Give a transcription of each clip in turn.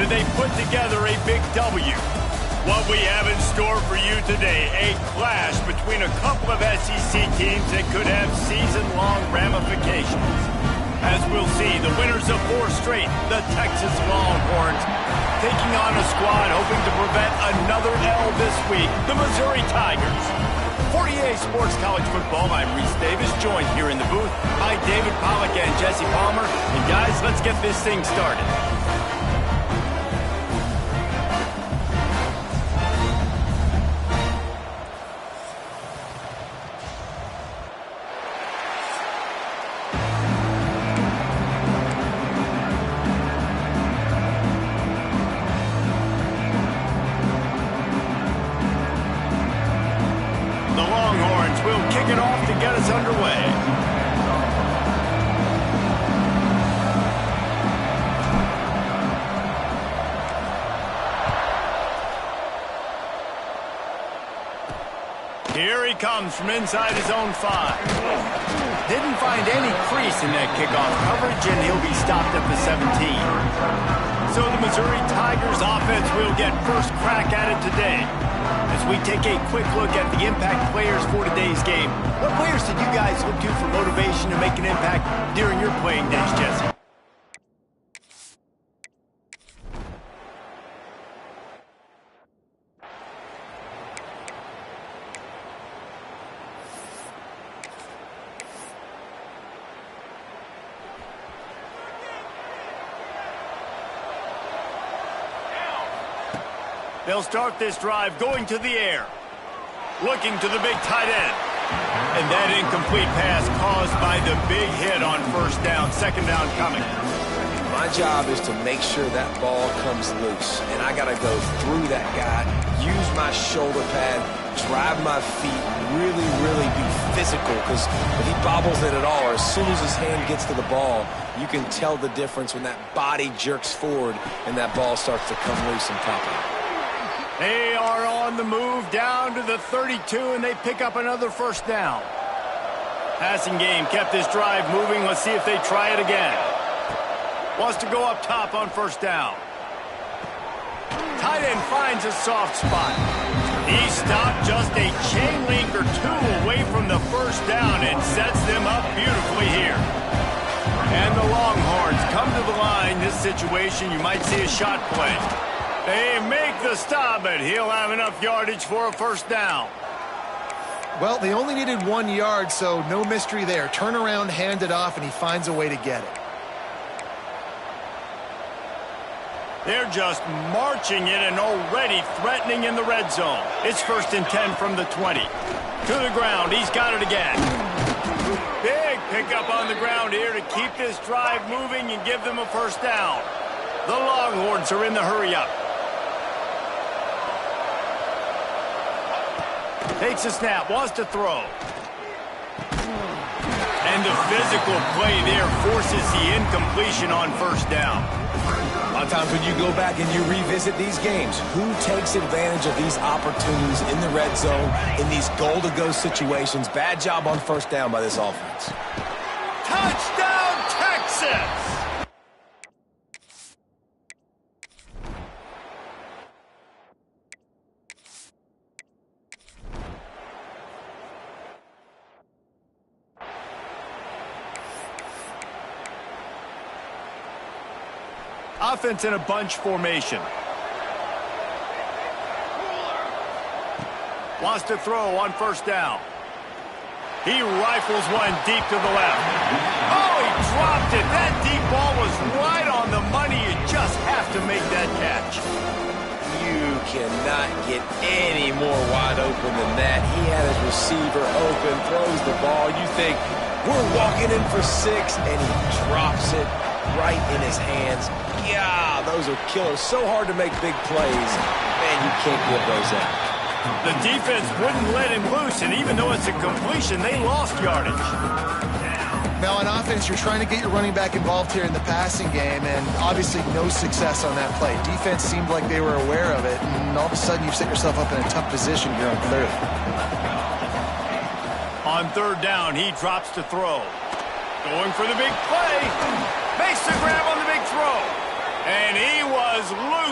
do they put together a big W? What we have in store for you today, a clash between a couple of SEC teams that could have season-long ramifications. As we'll see, the winners of 4 straight, the Texas Longhorns, taking on a squad hoping to prevent another L this week, the Missouri Tigers. For EA Sports College Football, I'm Reese Davis, joined here in the booth by David Pollack and Jesse Palmer. And guys, let's get this thing started. Underway. Here he comes from inside his own 5. Didn't find any crease in that kickoff coverage, and he'll be stopped at the 17. So the Missouri Tigers offense will get first crack at it today. As we take a quick look at the impact players for today's game, what players did you guys look to for motivation to make an impact during your playing days, Jesse? They'll start this drive going to the air. Looking to the big tight end. And that incomplete pass caused by the big hit on first down. Second down coming. My job is to make sure that ball comes loose. And I got to go through that guy, use my shoulder pad, drive my feet, really be physical. Because if he bobbles it at all, or as soon as his hand gets to the ball, you can tell the difference when that body jerks forward and that ball starts to come loose and pop out. They are on the move down to the 32, and they pick up another first down. Passing game kept this drive moving. Let's see if they try it again. Wants to go up top on first down. Tight end finds a soft spot. He stopped just a chain link or 2 away from the first down and sets them up beautifully here. And the Longhorns come to the line. This situation, you might see a shot play. They make the stop, but he'll have enough yardage for a first down. Well, they only needed 1 yard, so no mystery there. Turn around, hand it off, and he finds a way to get it. They're just marching in and already threatening in the red zone. It's 1st and 10 from the 20. To the ground, he's got it again. Big pickup on the ground here to keep this drive moving and give them a first down. The Longhorns are in the hurry-up. Takes a snap, wants to throw. And the physical play there forces the incompletion on first down. A lot of times when you go back and you revisit these games, who takes advantage of these opportunities in the red zone, in these goal-to-go situations? Bad job on first down by this offense. Touchdown, Texas! Offense in a bunch formation. Wants to throw on first down. He rifles one deep to the left. Oh, he dropped it. That deep ball was right on the money. You just have to make that catch. You cannot get any more wide open than that. He had his receiver open, throws the ball. You think, we're walking in for 6, and he drops it right in his hands. Yeah, those are killers. So hard to make big plays. Man, you can't give those up. The defense wouldn't let him loose, and even though it's a completion, they lost yardage. Now, on offense, you're trying to get your running back involved here in the passing game, and obviously no success on that play. Defense seemed like they were aware of it, and all of a sudden you set yourself up in a tough position here on 3rd. On 3rd down, he drops to throw. Going for the big play. Makes the grab on the big throw. And he was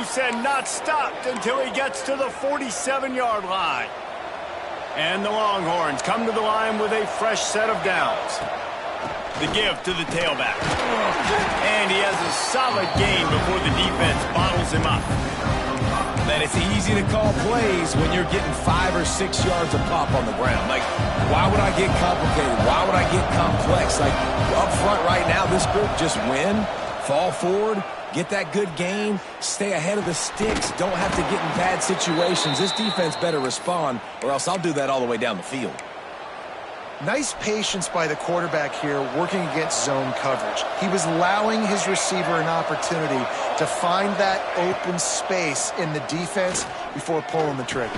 loose and not stopped until he gets to the 47-yard line. And the Longhorns come to the line with a fresh set of downs. The give to the tailback. And he has a solid gain before the defense bottles him up. Man, it's easy to call plays when you're getting 5 or 6 yards of pop on the ground. Like, why would I get complicated? Why would I get complex? Like, up front right now, this group just win, fall forward, get that good gain, stay ahead of the sticks, don't have to get in bad situations. This defense better respond, or else I'll do that all the way down the field. Nice patience by the quarterback here working against zone coverage. He was allowing his receiver an opportunity to find that open space in the defense before pulling the trigger.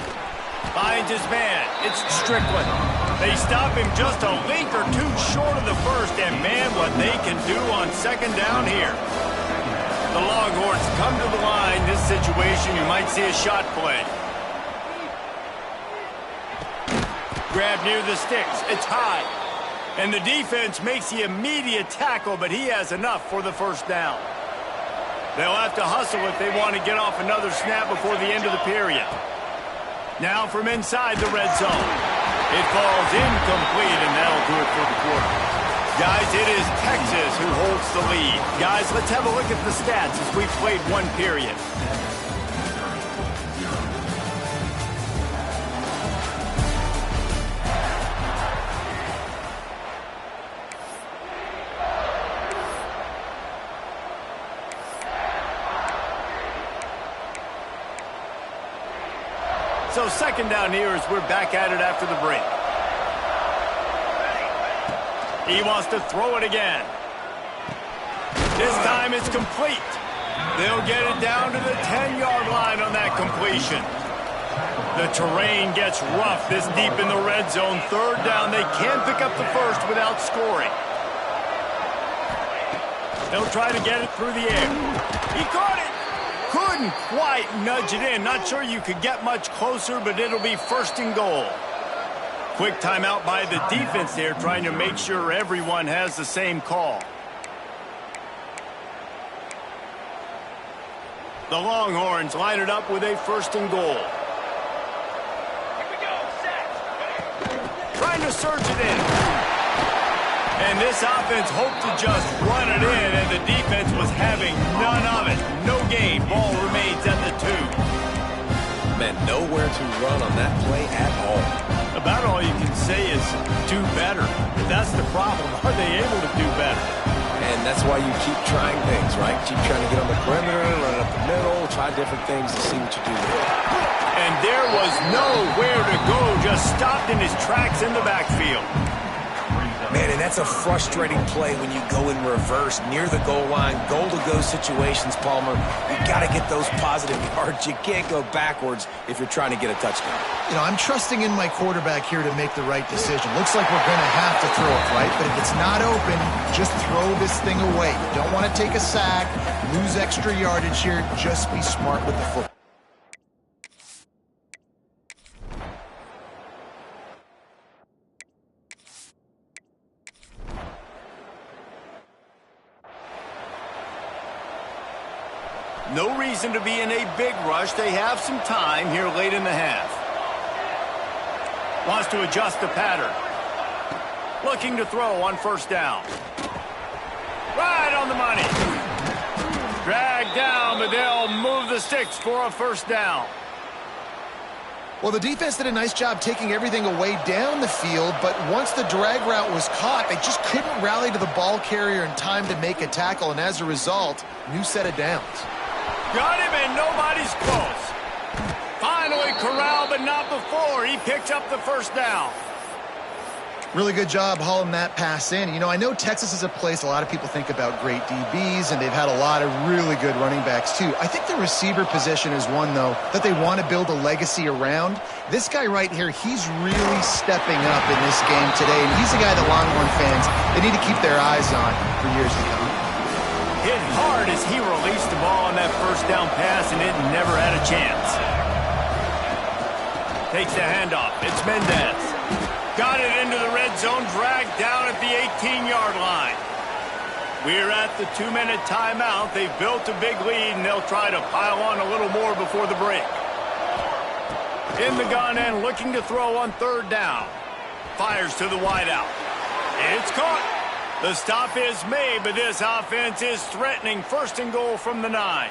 Finds his man. It's Strickland. They stop him just a link or two short of the first, and man, what they can do on second down here. The Longhorns come to the line. This situation, you might see a shot play. Grab near the sticks. It's high. And the defense makes the immediate tackle, but he has enough for the first down. They'll have to hustle if they want to get off another snap before the end of the period. Now from inside the red zone. It falls incomplete, and that'll do it for the quarter. Guys, it is Texas who holds the lead. Guys, let's have a look at the stats as we've played one period. So second down here as we're back at it after the break. He wants to throw it again. This time it's complete. They'll get it down to the 10-yard line on that completion. The terrain gets rough this deep in the red zone. Third down, they can pick up the first without scoring. They'll try to get it through the air. He caught it. Couldn't quite nudge it in. Not sure you could get much closer, but it'll be first and goal. Quick timeout by the defense there, trying to make sure everyone has the same call. The Longhorns line it up with a first and goal. Here we go, set. Trying to surge it in. And this offense hoped to just run it in, and the defense was having none of it. No gain. Ball remains at the 2. Man, nowhere to run on that play at all. About all you can say is do better. But that's the problem. Are they able to do better? And that's why you keep trying things, right? Keep trying to get on the perimeter, run up the middle, try different things to see what you do there. And there was nowhere to go, just stopped in his tracks in the backfield. Man, and that's a frustrating play when you go in reverse near the goal line, goal-to-go situations, Palmer. You got to get those positive yards. You can't go backwards if you're trying to get a touchdown. You know, I'm trusting in my quarterback here to make the right decision. Looks like we're going to have to throw it, right? But if it's not open, just throw this thing away. You don't want to take a sack, lose extra yardage here. Just be smart with the football. No reason to be in a big rush. They have some time here late in the half. Wants to adjust the pattern. Looking to throw on first down. Right on the money. Dragged down, but they'll move the sticks for a first down. Well, the defense did a nice job taking everything away down the field, but once the drag route was caught, they just couldn't rally to the ball carrier in time to make a tackle, and as a result, new set of downs. Got him, and nobody's close. Finally corralled, but not before. He picked up the first down. Really good job hauling that pass in. You know, I know Texas is a place a lot of people think about great DBs, and they've had a lot of really good running backs, too. I think the receiver position is one, though, that they want to build a legacy around. This guy right here, he's really stepping up in this game today, and he's the guy that Longhorn fans, they need to keep their eyes on for years to come. Hit hard as he released the ball on that first down pass, and it never had a chance. Takes the handoff. It's Mendez. Got it into the red zone, dragged down at the 18-yard line. We're at the 2-minute timeout. They've built a big lead, and they'll try to pile on a little more before the break. In the gun and looking to throw on 3rd down. Fires to the wideout. It's caught. The stop is made, but this offense is threatening 1st and goal from the 9.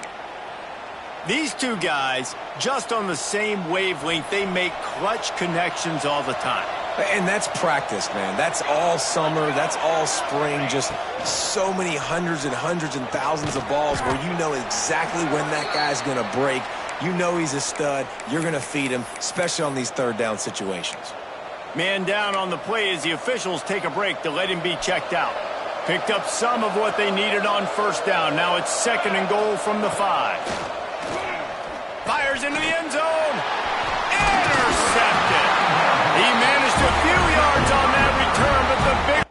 These two guys, just on the same wavelength, they make clutch connections all the time. And that's practice, man. That's all summer. That's all spring. Just so many hundreds and thousands of balls where you know exactly when that guy's going to break. You know he's a stud. You're going to feed him, especially on these 3rd down situations. Man down on the play as the officials take a break to let him be checked out. Picked up some of what they needed on 1st down. Now it's 2nd and goal from the 5. Fires into the end zone. Intercepted. He managed a few yards on that return, but the big...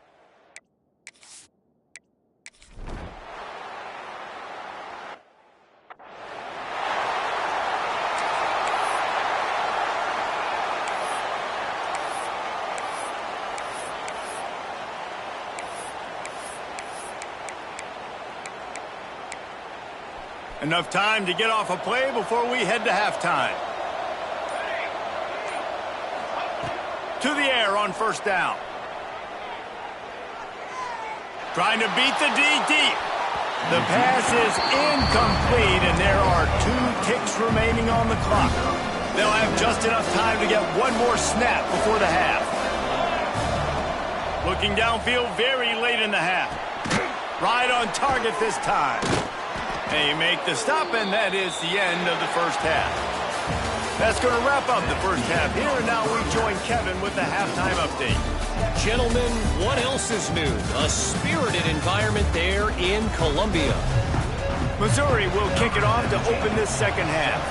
Enough time to get off a play before we head to halftime. To the air on 1st down. Trying to beat the D deep. The pass is incomplete, and there are 2 ticks remaining on the clock. They'll have just enough time to get one more snap before the half. Looking downfield very late in the half. Right on target this time. They make the stop, and that is the end of the 1st half. That's going to wrap up the 1st half here, and now we join Kevin with the halftime update. Gentlemen, what else is new? A spirited environment there in Columbia. Missouri will kick it off to open this 2nd half.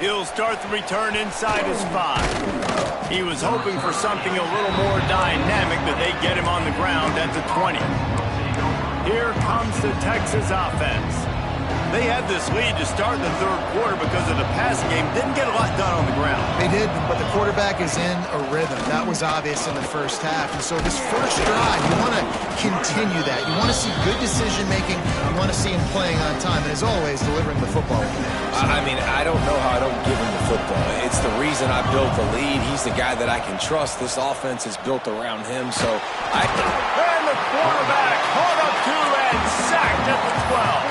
He'll start the return inside his 5. He was hoping for something a little more dynamic, but they get him on the ground at the 20. Here comes the Texas offense. They had this lead to start the 3rd quarter because of the passing game. Didn't get a lot done on the ground. They did, but the quarterback is in a rhythm. That was obvious in the 1st half. And so this 1st drive, you want to continue that. You want to see good decision-making. You want to see him playing on time. And as always, delivering the football. I mean, I don't know how I don't give him the football. It's the reason I built the lead. He's the guy that I can trust. This offense is built around him, so And the quarterback caught up to and sacked at the 12.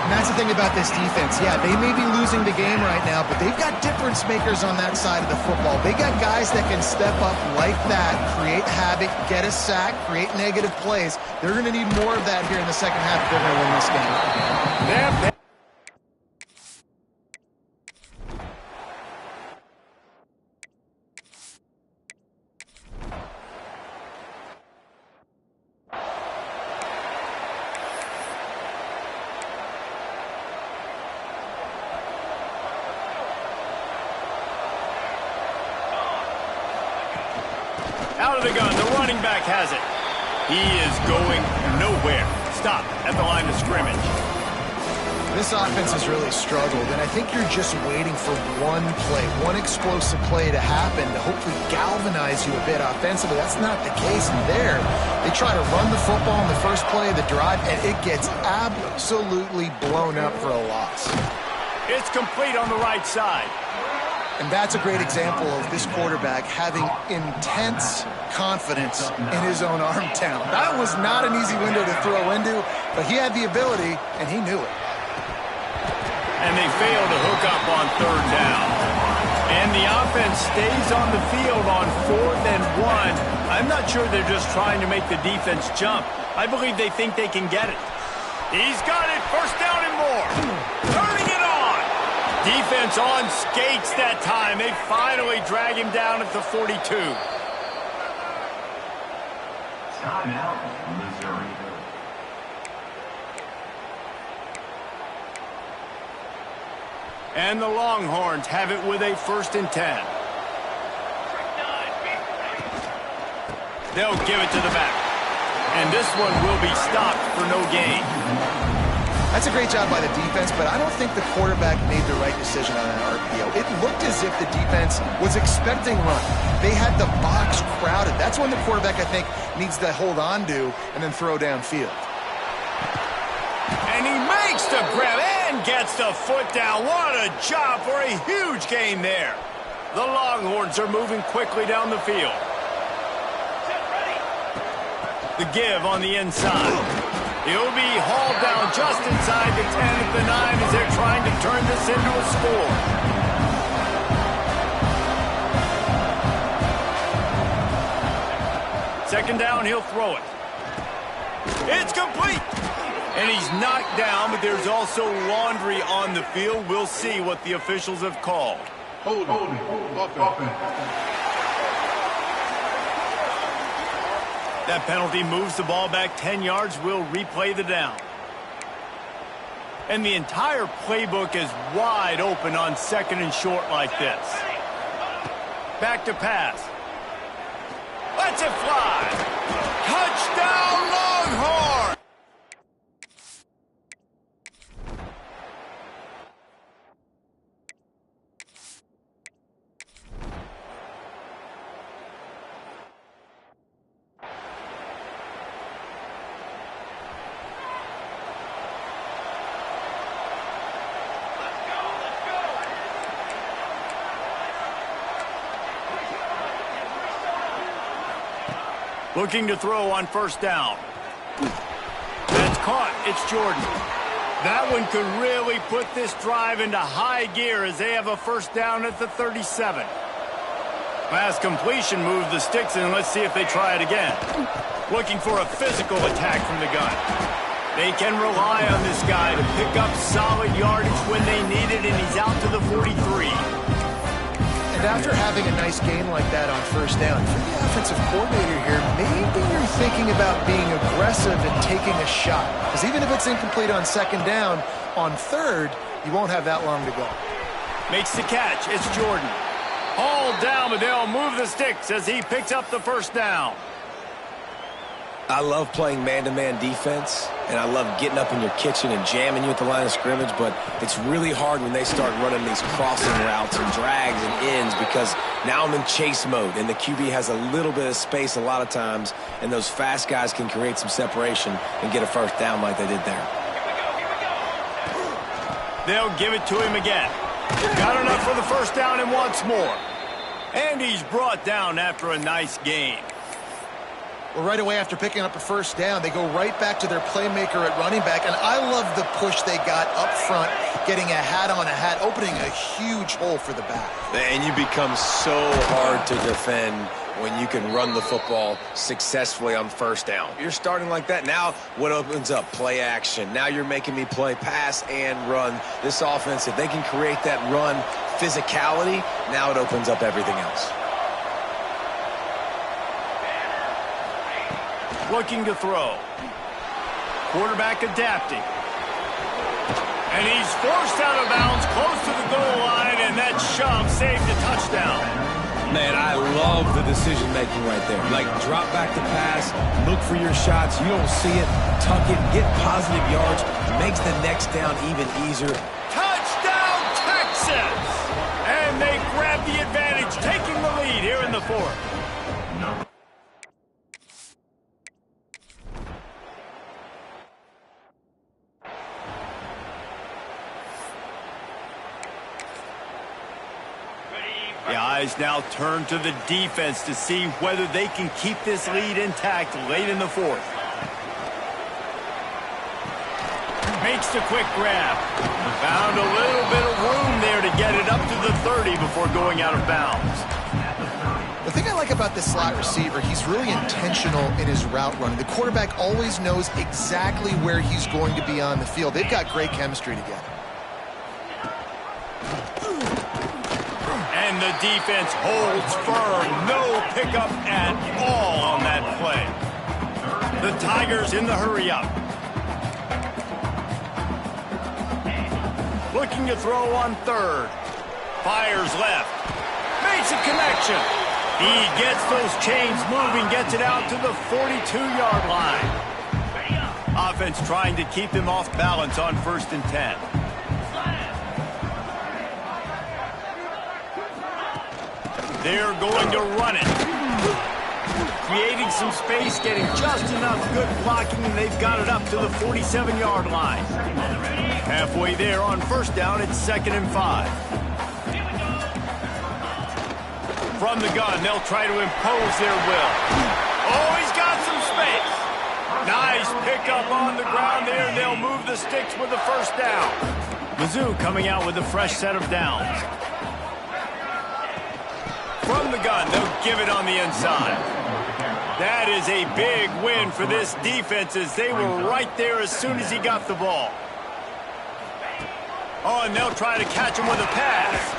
And that's the thing about this defense. Yeah, they may be losing the game right now, but they've got difference makers on that side of the football. They got guys that can step up like that, create havoc, get a sack, create negative plays. They're going to need more of that here in the 2nd half if they're going to win this game. Out of the gun, the running back has it. He is going nowhere. Stop at the line of scrimmage. This offense has really struggled, and I think you're just waiting for one play, one explosive play to happen to hopefully galvanize you a bit offensively. That's not the case in there. They try to run the football in the first play of the drive, and it gets absolutely blown up for a loss. It's complete on the right side. And that's a great example of this quarterback having intense confidence in his own arm talent. That was not an easy window to throw into, but he had the ability, and he knew it. And they fail to hook up on 3rd down. And the offense stays on the field on 4th and 1. I'm not sure they're just trying to make the defense jump. I believe they think they can get it. He's got it. 1st down and more. Turning it on. Defense on skates that time. They finally drag him down at the 42. Timeout, Missouri. And the Longhorns have it with a 1st and 10. They'll give it to the back. And this one will be stopped for no gain. That's a great job by the defense, but I don't think the quarterback made the right decision on that RPO. It looked as if the defense was expecting run. They had the box crowded. That's when the quarterback, I think, needs to hold on to and then throw downfield. And he makes the grab and gets the foot down. What a job for a huge gain there. The Longhorns are moving quickly down the field. The give on the inside. He'll be hauled down just inside the 10 at the 9 as they're trying to turn this into a score. Second down, he'll throw it. It's complete. And he's knocked down, but there's also laundry on the field. We'll see what the officials have called. Hold offense. That penalty moves the ball back 10 yards. We'll replay the down. And the entire playbook is wide open on second and short like this. Back to pass. Lets it fly. Touchdown, Longhorn! Looking to throw on first down. That's caught. It's Jordan. That one could really put this drive into high gear as they have a first down at the 37. Pass completion moved the sticks, and let's see if they try it again. Looking for a physical attack from the gun. They can rely on this guy to pick up solid yardage when they need it, and he's out to the 43. And after having a nice game like that on first down, for the offensive coordinator here, maybe you're thinking about being aggressive and taking a shot. Because even if it's incomplete on second down, on third, you won't have that long to go. Makes the catch. It's Jordan. Hauled down, but they'll move the sticks as he picks up the first down. I love playing man-to-man defense, and I love getting up in your kitchen and jamming you at the line of scrimmage, but it's really hard when they start running these crossing routes and drags and ends because now I'm in chase mode, and the QB has a little bit of space a lot of times, and those fast guys can create some separation and get a first down like they did there. They'll give it to him again. Got enough for the first down and wants more. And he's brought down after a nice gain. Well, right away after picking up a first down, they go right back to their playmaker at running back. And I love the push they got up front, getting a hat on a hat, opening a huge hole for the back. And you become so hard to defend when you can run the football successfully on first down. You're starting like that. Now what opens up? Play action. Now you're making me play pass and run. This offense, if they can create that run physicality, now it opens up everything else. Looking to throw. Quarterback adapting. And he's forced out of bounds close to the goal line, and that shove saved a touchdown. Man, I love the decision-making right there. Like, drop back to pass, look for your shots. You don't see it, tuck it, get positive yards. Makes the next down even easier. Touchdown, Texas! And they grab the advantage, taking the lead here in the fourth. The eyes now turn to the defense to see whether they can keep this lead intact late in the fourth. Makes the quick grab. Found a little bit of room there to get it up to the 30 before going out of bounds. The thing I like about this slot receiver, he's really intentional in his route running. The quarterback always knows exactly where he's going to be on the field. They've got great chemistry together. And the defense holds firm. No pickup at all on that play. The Tigers in the hurry-up. Looking to throw on third. Fires left. Makes a connection. He gets those chains moving, gets it out to the 42-yard line. A offense trying to keep them off balance on 1st and 10. They're going to run it. Creating some space, getting just enough good blocking, and they've got it up to the 47-yard line. Halfway there on 1st down, it's 2nd and 5. From the gun, they'll try to impose their will. Oh, he's got some space. Nice pickup on the ground there, and they'll move the sticks with the 1st down. Mizzou coming out with a fresh set of downs. From the gun, they'll give it on the inside. That is a big win for this defense as they were right there as soon as he got the ball. Oh, and they'll try to catch him with a pass.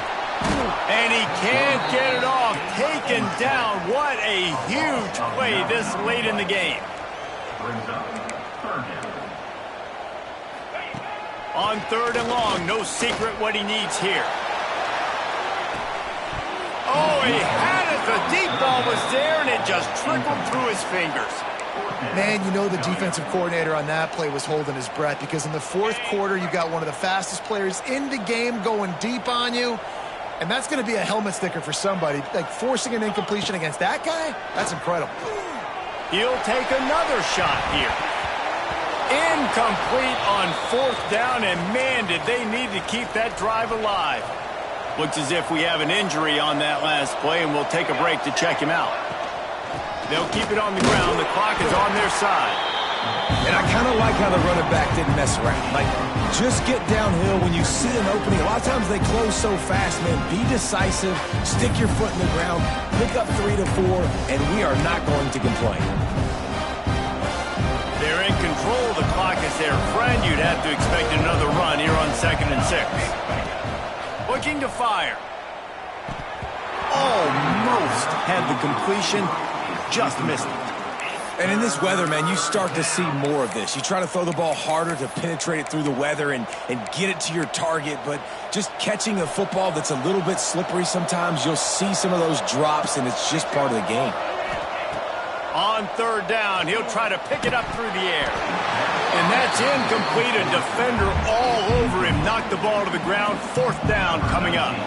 And he can't get it off. Taken down. What a huge play this late in the game. On 3rd and long, no secret what he needs here. Oh, he had it. The deep ball was there, and it just trickled through his fingers. Man, you know the defensive coordinator on that play was holding his breath because in the 4th quarter, you got one of the fastest players in the game going deep on you, and that's going to be a helmet sticker for somebody. Like, forcing an incompletion against that guy, that's incredible. He'll take another shot here. Incomplete on 4th down, and man, did they need to keep that drive alive. Looks as if we have an injury on that last play, and we'll take a break to check him out. They'll keep it on the ground. The clock is on their side. And I kind of like how the running back didn't mess around. Like, just get downhill when you see an opening. A lot of times they close so fast, man. Be decisive. Stick your foot in the ground. Pick up 3 to 4, and we are not going to complain. They're in control. The clock is their friend. You'd have to expect another run here on 2nd and 6. Looking to fire. Almost had the completion. Just missed it. And in this weather, man, you start to see more of this. You try to throw the ball harder to penetrate it through the weather and get it to your target, but just catching a football that's a little bit slippery sometimes, you'll see some of those drops, and it's just part of the game. On 3rd down, he'll try to pick it up through the air. And that's incomplete. A defender all over him. Knocked the ball to the ground. 4th down coming up.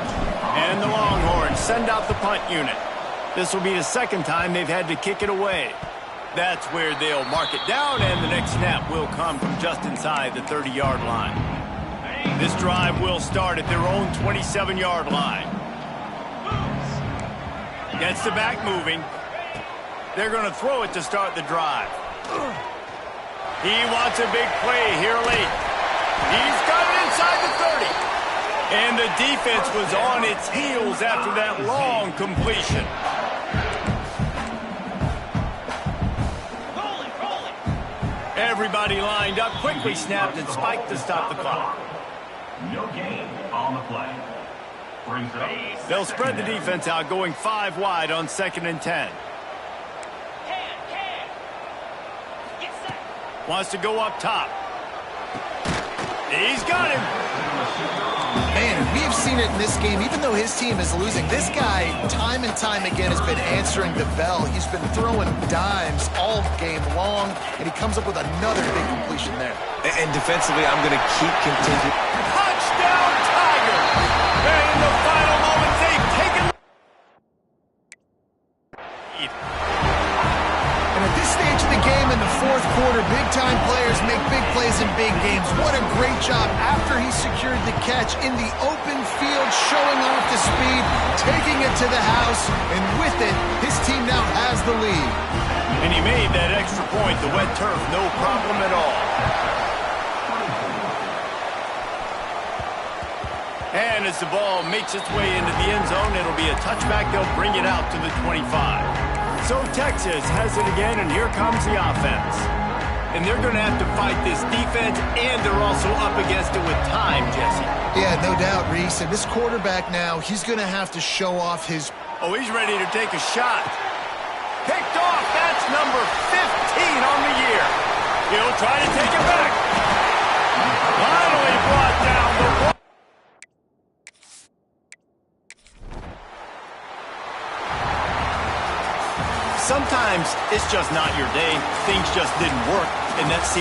And the Longhorns send out the punt unit. This will be the 2nd time they've had to kick it away. That's where they'll mark it down, and the next snap will come from just inside the 30-yard line. This drive will start at their own 27-yard line. Gets the back moving. They're going to throw it to start the drive. He wants a big play here late. He's got it inside the 30. And the defense was on its heels after that long completion. Everybody lined up, quickly snapped and spiked to stop the clock. No gain on the play. Brings it up. They'll spread the defense out, going 5 wide on 2nd and 10. Wants to go up top. He's got him. Man, we have seen it in this game. Even though his team is losing, this guy, time and time again, has been answering the bell. He's been throwing dimes all game long, and he comes up with another big completion there. And defensively, I'm going to keep continuing. Touchdown, Tiger! And in the final moments, they've taken... And at this stage of the game in the 4th quarter, big-time players make big plays in big games. What a great job after he secured the catch in the open field, showing off the speed, taking it to the house, and with it, his team now has the lead. And he made that extra point, the wet turf, no problem at all. And as the ball makes its way into the end zone, it'll be a touchback. They'll bring it out to the 25. So Texas has it again, and here comes the offense. And they're going to have to fight this defense, and they're also up against it with time, Jesse. Yeah, no doubt, Reese. And this quarterback now, he's going to have to show off his... Oh, he's ready to take a shot. Picked off. That's number 15 on the year. He'll try to take it back. Finally brought down the ball. Sometimes it's just not your day. Things just didn't work, and that's...